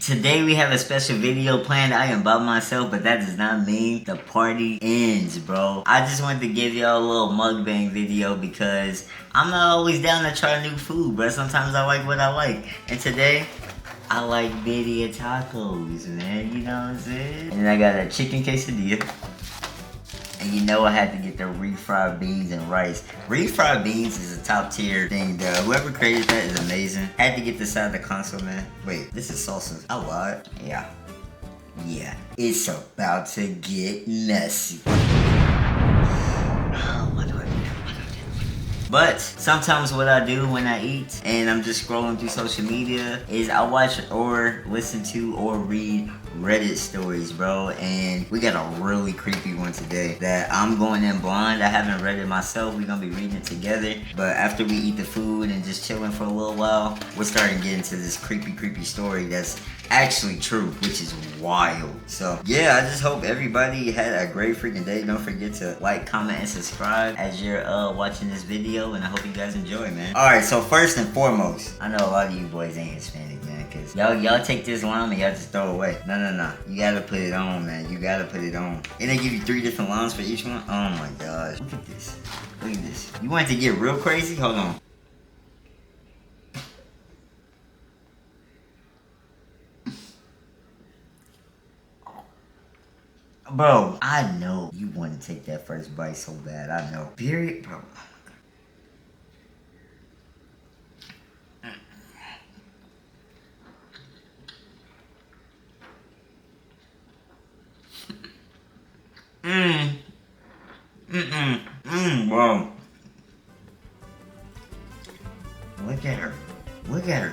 Today we have a special video planned. I am by myself, but that does not mean the party ends, bro. I just wanted to give y'all a little mukbang video because I'm not always down to try new food, but sometimes I like what I like. And today, I like Birria Tacos, man. You know what I'm saying? And I got a chicken quesadilla. And you know I had to get the refried beans and rice. Refried beans is a top tier thing, though. Whoever created that is amazing. Had to get this out of the console, man. Wait, this is salsa. I lied. Yeah. Yeah. It's about to get messy. What do I do? But sometimes what I do when I eat and I'm just scrolling through social media is I watch or listen to or read Reddit stories, bro, and we got a really creepy one today that I'm going in blind. I haven't read it myself. We're gonna be reading it together, but after we eat the food and just chilling for a little while, we're starting to get into this creepy story that's actually true, which is wild. So yeah, I just hope everybody had a great freaking day. Don't forget to like, comment, and subscribe as you're watching this video, and I hope you guys enjoy, man. Alright, so first and foremost, I know a lot of you boys ain't Hispanic, man, because y'all take this lime and y'all just throw it away. No. You gotta put it on, man. You gotta put it on. And they give you 3 different limes for each one. Oh my gosh. Look at this. Look at this. You want it to get real crazy? Hold on. Bro, I know you want to take that first bite so bad. I know. Period, bro. Bro. Look at her. Look at her.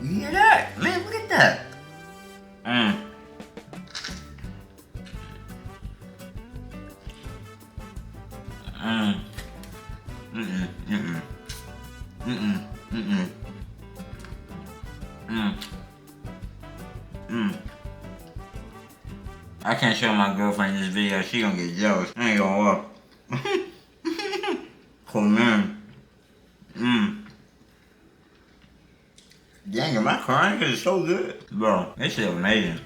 You hear that? Man, look at that. I can't show my girlfriend this video. She gonna get jealous. I ain't gonna lie. Cool, man. Dang, am I crying? Cause it's so good. Bro, this shit amazing.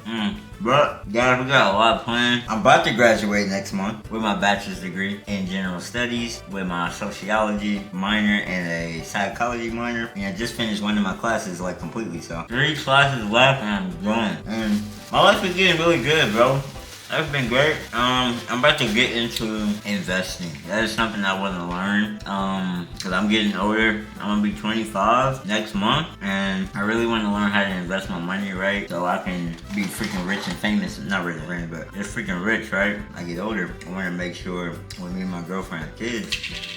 But, guys, we got a lot planned. I'm about to graduate next month with my bachelor's degree in general studies, with my sociology minor and a psychology minor. And I just finished one of my classes, like, completely, so. 3 classes left and I'm done. And my life is getting really good, bro. That's been great. I'm about to get into investing. That is something I want to learn. Cause I'm getting older. I'm gonna be 25 next month, and I really want to learn how to invest my money right, so I can be freaking rich and famous. Not really rich, but just freaking rich, right? I get older. I want to make sure when me and my girlfriend have kids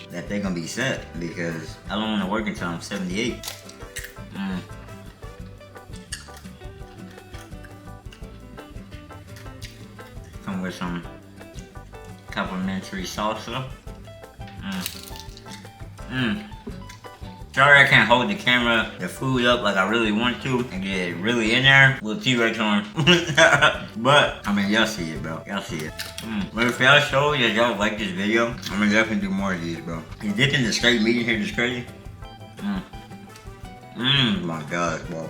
that they're gonna be set, because I don't want to work until I'm 78. Come with some complimentary salsa. Sorry I can't hold the camera, the food up like I really want to and get it really in there. Little T-Rex on. But, I mean, y'all see it, bro. Y'all see it. But if y'all show that y'all like this video, I'm gonna definitely do more of these, bro. You dipping the straight meat in here just crazy? My God, bro.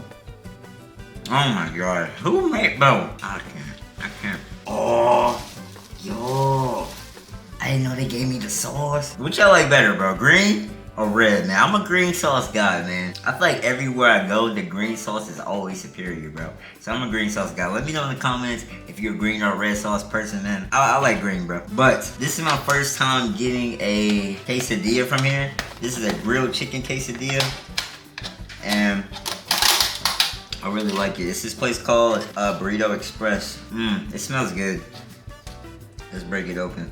Oh my God. Who made, bro? I can't. Oh, yo. I didn't know they gave me the sauce. What y'all like better, bro? Green or red, man? I'm a green sauce guy, man. I feel like everywhere I go, the green sauce is always superior, bro. So I'm a green sauce guy. Let me know in the comments if you're a green or red sauce person, man. I like green, bro. But this is my first time getting a quesadilla from here. This is a grilled chicken quesadilla. And I really like it. It's this place called Burrito Express. It smells good. Let's break it open.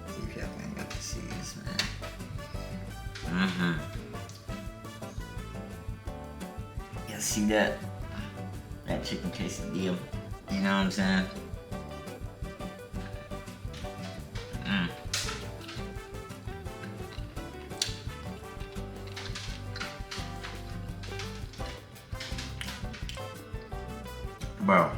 See if y'all can get to see this, man. Y'all see that? That chicken quesadilla. You know what I'm saying? Bro.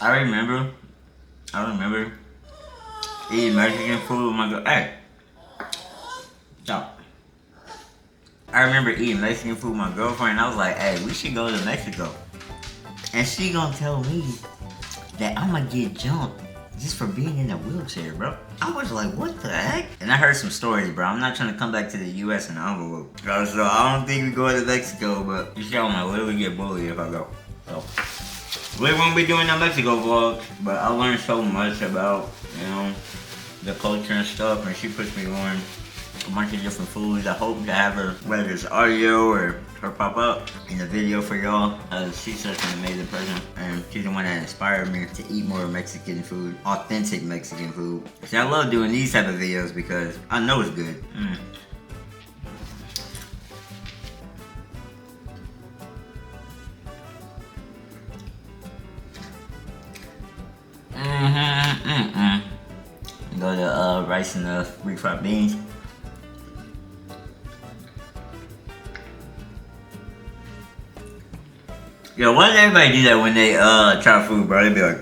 I remember eating Mexican food with my girl. Hey, stop. I remember eating Mexican food with my girlfriend, and I was like, hey, we should go to Mexico. And she gonna tell me that I'ma get jumped just for being in a wheelchair, bro. I was like, what the heck? And I heard some stories, bro. I'm not trying to come back to the US in an envelope. So I don't think we go to Mexico, but you show might literally get bullied if I go. So we won't be doing no Mexico vlogs, but I learned so much about, you know, the culture and stuff, and she puts me on a bunch of different foods. I hope to have her, whether it's audio or her pop up in the video for y'all. She's such an amazing person, and she's the one that inspired me to eat more Mexican food, authentic Mexican food. See, I love doing these type of videos because I know it's good. Go to rice and refried beans. Yo, why does everybody do that when they try food, bro? They be like,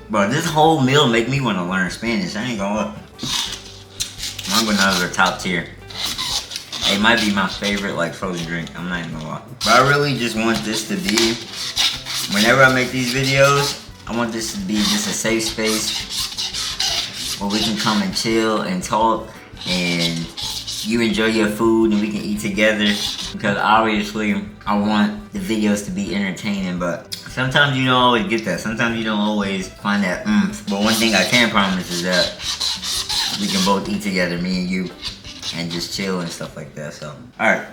bro, this whole meal make me want to learn Spanish. I ain't gonna lie. Mangonadas are top tier. It might be my favorite like frozen drink. I'm not even gonna lie. But I really just want this to be, whenever I make these videos, I want this to be just a safe space where we can come and chill and talk, and you enjoy your food and we can eat together. Because obviously I want the videos to be entertaining, but sometimes you don't always get that. Sometimes you don't always find that But one thing I can promise is that we can both eat together, me and you, and just chill and stuff like that. So, alright,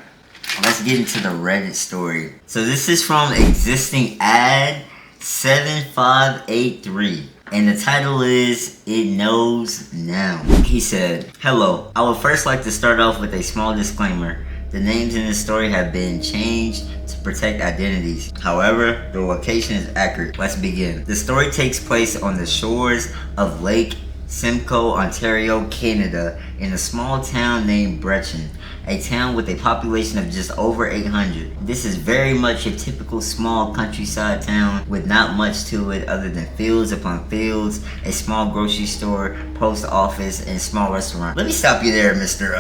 let's get into the Reddit story. So this is from existing ad 7583. And the title is, It Knows Now. He said, hello, I would first like to start off with a small disclaimer. The names in this story have been changed to protect identities. However, the location is accurate. Let's begin. The story takes place on the shores of Lake Simcoe, Ontario, Canada, in a small town named Brechin, a town with a population of just over 800. This is very much a typical small countryside town with not much to it other than fields upon fields, a small grocery store, post office, and small restaurant. Let me stop you there, Mr.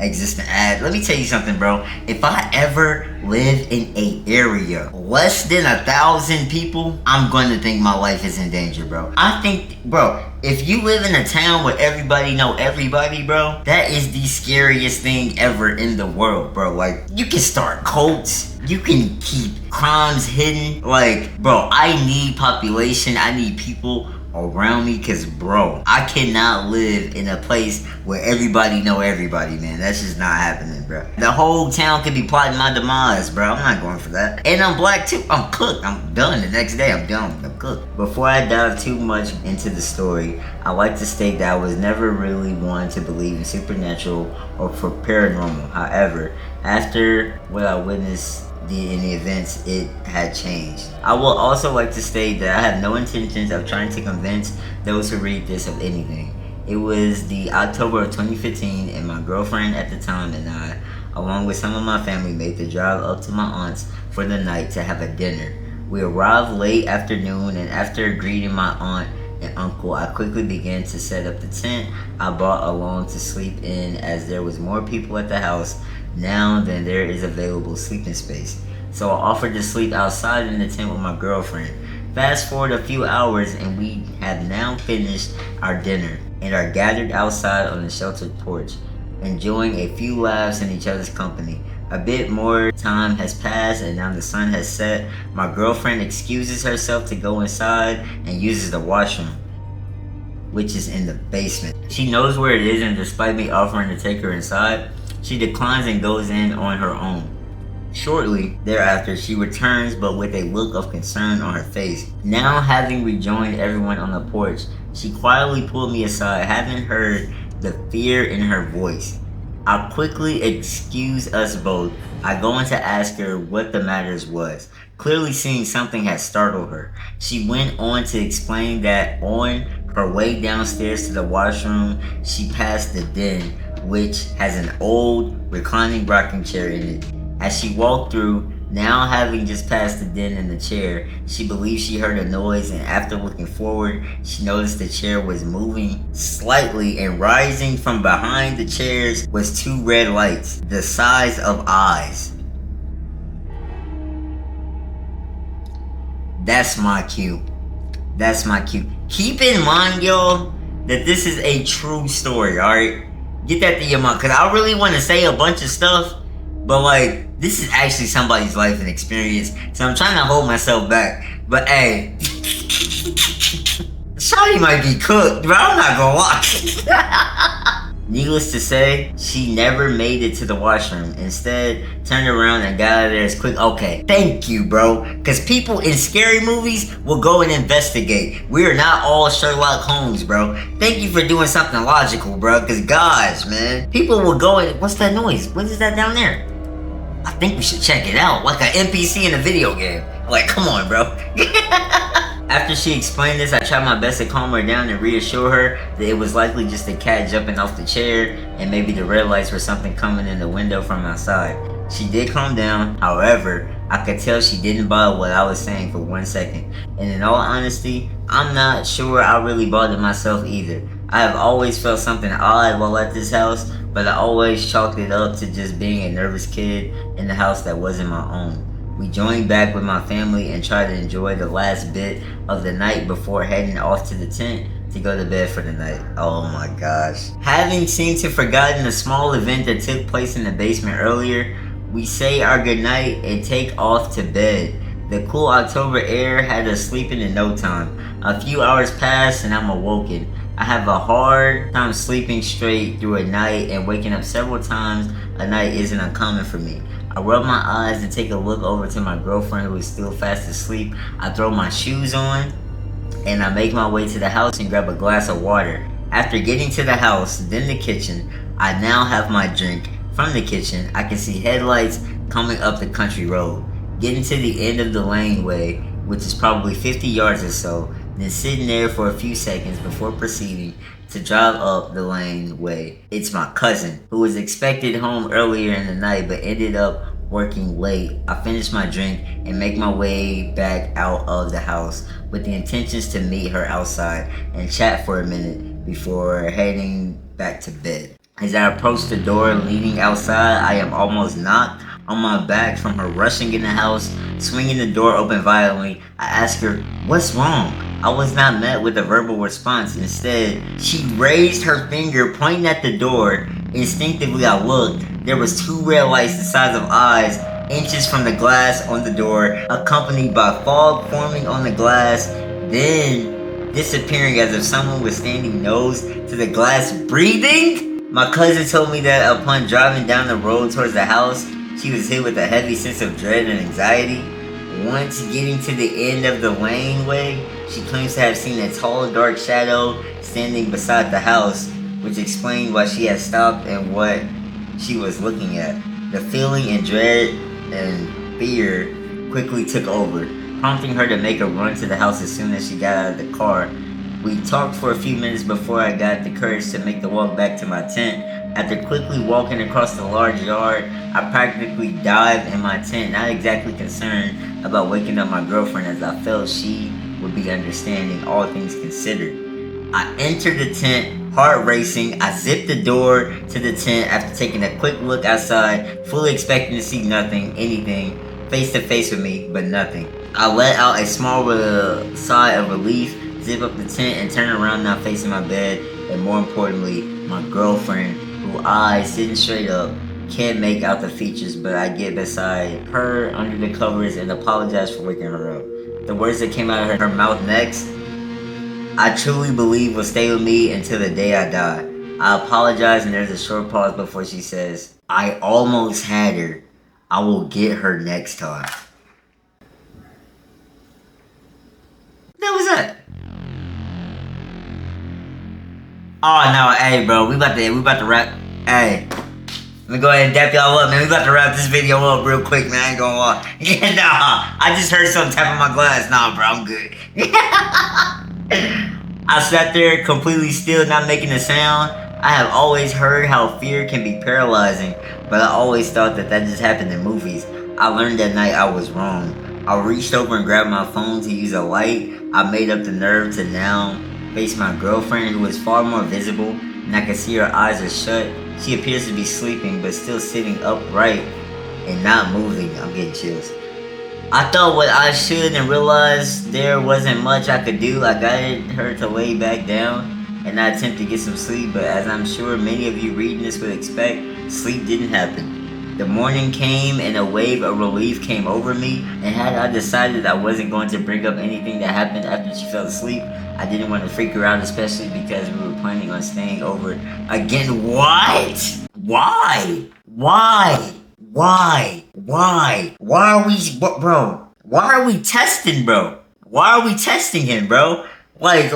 Existing Ad. Let me tell you something, bro. If I ever live in a area less than 1,000 people, I'm going to think my life is in danger, bro. I think, bro, if you live in a town where everybody know everybody, bro, that is the scariest thing ever in the world, bro. Like, you can start cults, you can keep crimes hidden. Like, bro, I need population, I need people around me, cause bro, I cannot live in a place where everybody know everybody, man. That's just not happening, bro. The whole town could be plotting my demise, bro. I'm not going for that. And I'm black too. I'm cooked. I'm done. The next day I'm done. I'm cooked. Before I dive too much into the story, I like to state that I was never really one to believe in supernatural or for paranormal. However, after what I witnessed in the events, it had changed. I will also like to state that I have no intentions of trying to convince those who read this of anything. It was the October of 2015, and my girlfriend at the time and I, along with some of my family, made the drive up to my aunt's for the night to have a dinner. We arrived late afternoon, and after greeting my aunt and uncle, I quickly began to set up the tent I brought along to sleep in, as there was more people at the house now than there is available sleeping space. So I offered to sleep outside in the tent with my girlfriend. Fast forward a few hours and we have now finished our dinner and are gathered outside on the sheltered porch, enjoying a few laughs in each other's company. A bit more time has passed and now the sun has set. My girlfriend excuses herself to go inside and uses the washroom, which is in the basement. She knows where it is, and despite me offering to take her inside, she declines and goes in on her own. Shortly thereafter, she returns, but with a look of concern on her face. Now, having rejoined everyone on the porch, she quietly pulled me aside, having heard the fear in her voice. I quickly excuse us both. I go in to ask her what the matters was, clearly seeing something had startled her. She went on to explain that on Her way downstairs to the washroom, she passed the den, which has an old reclining rocking chair in it. As she walked through, now having just passed the den in the chair, she believed she heard a noise, and after looking forward, she noticed the chair was moving slightly, and rising from behind the chairs was 2 red lights, the size of eyes. That's my cue. That's my cue. Keep in mind, y'all, that this is a true story, alright? Get that to your mind, because I really want to say a bunch of stuff, but like, this is actually somebody's life and experience, so I'm trying to hold myself back. But hey, Shawty might be cooked, bro. I'm not gonna lie. Needless to say, she never made it to the washroom. Instead, turned around and got out of there as quick. Okay, thank you, bro. Because people in scary movies will go and investigate. We are not all Sherlock Holmes, bro. Thank you for doing something logical, bro. Because gosh, man, people will go and... What's that noise? What is that down there? I think we should check it out. Like an NPC in a video game. Like, come on, bro. After she explained this, I tried my best to calm her down and reassure her that it was likely just a cat jumping off the chair and maybe the red lights were something coming in the window from outside. She did calm down, however, I could tell she didn't buy what I was saying for 1 second. And in all honesty, I'm not sure I really bought it myself either. I have always felt something odd while at this house, but I always chalked it up to just being a nervous kid in the house that wasn't my own. We joined back with my family and tried to enjoy the last bit of the night before heading off to the tent to go to bed for the night. Oh my gosh. Having seemed to have forgotten a small event that took place in the basement earlier, we say our goodnight and take off to bed. The cool October air had us sleeping in no time. A few hours pass and I'm awoken. I have a hard time sleeping straight through a night, and waking up several times a night isn't uncommon for me. I rub my eyes and take a look over to my girlfriend who is still fast asleep. I throw my shoes on and I make my way to the house and grab a glass of water. After getting to the house, then the kitchen, I now have my drink. From the kitchen, I can see headlights coming up the country road. Getting to the end of the laneway, which is probably 50 yards or so, then sitting there for a few seconds before proceeding to drive up the laneway. It's my cousin, who was expected home earlier in the night but ended up working late. I finish my drink and make my way back out of the house with the intentions to meet her outside and chat for a minute before heading back to bed. As I approach the door leading outside, I am almost knocked on my back from her rushing in the house, swinging the door open violently. I ask her, "What's wrong?" I was not met with a verbal response. Instead, she raised her finger pointing at the door. Instinctively, I looked. There was 2 red lights the size of eyes, inches from the glass on the door, accompanied by fog forming on the glass, then disappearing as if someone was standing nose to the glass, breathing. My cousin told me that upon driving down the road towards the house, she was hit with a heavy sense of dread and anxiety. Once getting to the end of the laneway, she claims to have seen a tall, dark shadow standing beside the house, which explained why she had stopped and what she was looking at. The feeling and dread and fear quickly took over, prompting her to make a run to the house as soon as she got out of the car. We talked for a few minutes before I got the courage to make the walk back to my tent. After quickly walking across the large yard, I practically dived in my tent, not exactly concerned about waking up my girlfriend, as I felt she would be understanding, all things considered. I entered the tent, heart racing. I zipped the door to the tent after taking a quick look outside, fully expecting to see nothing, anything, face to face with me, but nothing. I let out a small sigh of relief, zip up the tent, and turn around, now facing my bed, and more importantly, my girlfriend, who I, sitting straight up, can't make out the features, but I get beside her under the covers and apologize for waking her up. The words that came out of her mouth next, I truly believe will stay with me until the day I die. I apologize, and there's a short pause before she says, "I almost had her. I will get her next time." That was that. Oh no, hey bro, we about to wrap. Hey, let me go ahead and dap y'all up, man. We about to wrap this video up real quick, man. I ain't gonna lie. Yeah, nah, I just heard something tapping my glass. Nah, bro, I'm good. I sat there completely still, not making a sound. I have always heard how fear can be paralyzing, but I always thought that just happened in movies. I learned that night I was wrong. I reached over and grabbed my phone to use a light. I made up the nerve to now face my girlfriend, who was far more visible, and I could see her eyes are shut. She appears to be sleeping, but still sitting upright and not moving. I'm getting chills. I thought what I should and realized there wasn't much I could do. I guided her to lay back down and I attempt to get some sleep, but as I'm sure many of you reading this would expect, sleep didn't happen. The morning came and a wave of relief came over me, and had I decided I wasn't going to bring up anything that happened after she fell asleep, I didn't want to freak her out, especially because we were planning on staying over again. What? Why? Why? Why? Why are we, bro? Why are we testing, bro? Why are we testing him, bro? Like,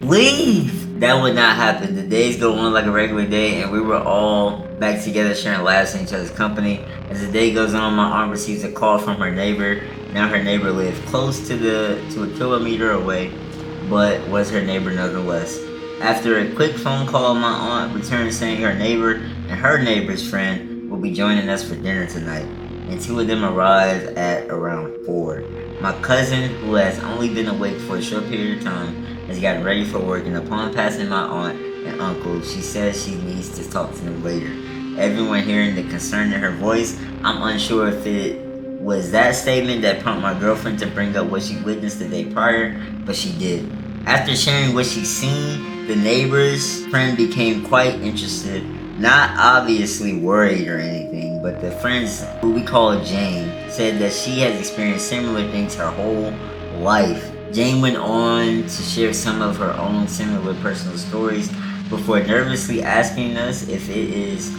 leave! That would not happen. The days go on like a regular day, and we were all back together sharing laughs in each other's company. As the day goes on, my aunt receives a call from her neighbor. Now her neighbor lived close to a kilometer away, but was her neighbor nonetheless. After a quick phone call, my aunt returned saying her neighbor and her neighbor's friend will be joining us for dinner tonight, and two of them arrive at around 4. My cousin, who has only been awake for a short period of time, has gotten ready for work, and upon passing my aunt and uncle, she says she needs to talk to them later. Everyone hearing the concern in her voice, I'm unsure if it was that statement that prompted my girlfriend to bring up what she witnessed the day prior, but she did. After sharing what she's seen, the neighbor's friend became quite interested. Not obviously worried or anything, but the friends, who we call Jane, said that she has experienced similar things her whole life. Jane went on to share some of her own similar personal stories before nervously asking us if it is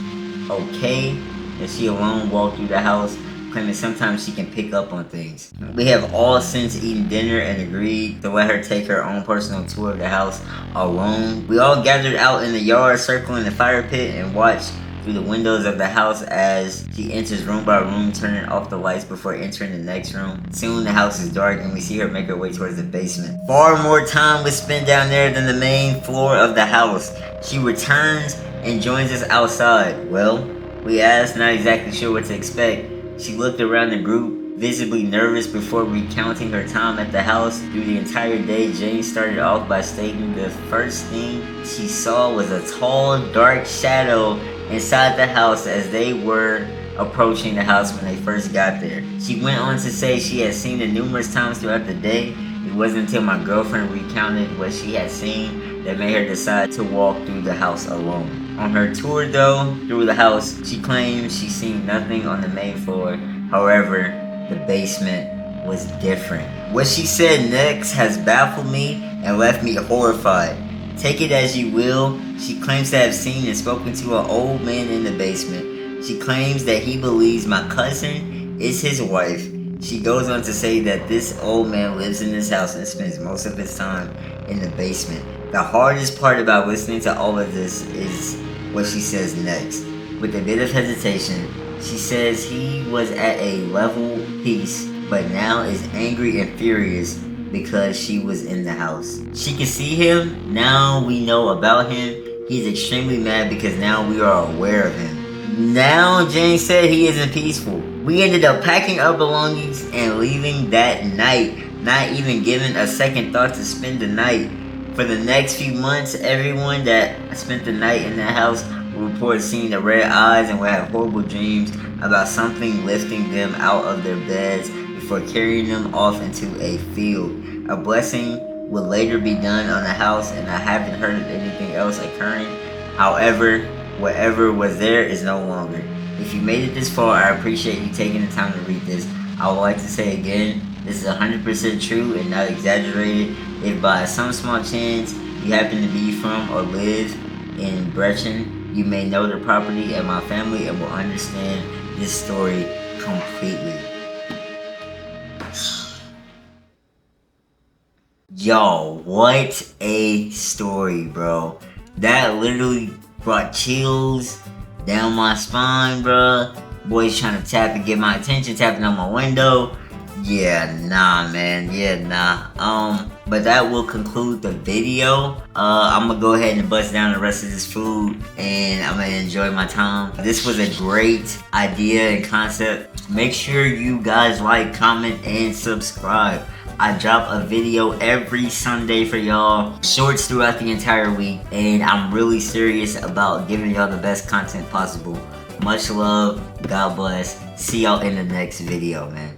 okay that she alone walked through the house, claiming sometimes she can pick up on things. We have all since eaten dinner and agreed to let her take her own personal tour of the house alone. We all gathered out in the yard, circling the fire pit, and watched through the windows of the house as she enters room by room, turning off the lights before entering the next room. Soon the house is dark and we see her make her way towards the basement. Far more time was spent down there than the main floor of the house. She returns and joins us outside. Well, we asked, not exactly sure what to expect. She looked around the group, visibly nervous before recounting her time at the house. Through the entire day, Jane started off by stating the first thing she saw was a tall, dark shadow inside the house as they were approaching the house when they first got there. She went on to say she had seen it numerous times throughout the day. It wasn't until my girlfriend recounted what she had seen that made her decide to walk through the house alone. On her tour though, through the house, she claimed she seen nothing on the main floor. However, the basement was different. What she said next has baffled me and left me horrified. Take it as you will, she claims to have seen and spoken to an old man in the basement. She claims that he believes my cousin is his wife. She goes on to say that this old man lives in this house and spends most of his time in the basement. The hardest part about listening to all of this is what she says next. With a bit of hesitation, she says he was at a level peace, but now is angry and furious because she was in the house. She can see him, now we know about him. He's extremely mad because now we are aware of him. Now, Jane said he isn't peaceful. We ended up packing our belongings and leaving that night, not even giving a second thought to spend the night. For the next few months, everyone that spent the night in that house will report seeing the red eyes and will have horrible dreams about something lifting them out of their beds before carrying them off into a field. A blessing will later be done on the house, and I haven't heard of anything else occurring. However, whatever was there is no longer. If you made it this far, I appreciate you taking the time to read this. I would like to say again, this is 100% true and not exaggerated. If by some small chance you happen to be from or live in Brechen, you may know the property and my family and will understand this story completely. Yo, what a story, bro. That literally brought chills down my spine, bro. Boy's trying to tap and get my attention, tapping on my window. Yeah, nah, man. Yeah, nah. But that will conclude the video. I'm gonna go ahead and bust down the rest of this food, and I'm gonna enjoy my time. This was a great idea and concept. Make sure you guys like, comment, and subscribe. I drop a video every Sunday for y'all, shorts throughout the entire week, and I'm really serious about giving y'all the best content possible. Much love, God bless. See y'all in the next video, man.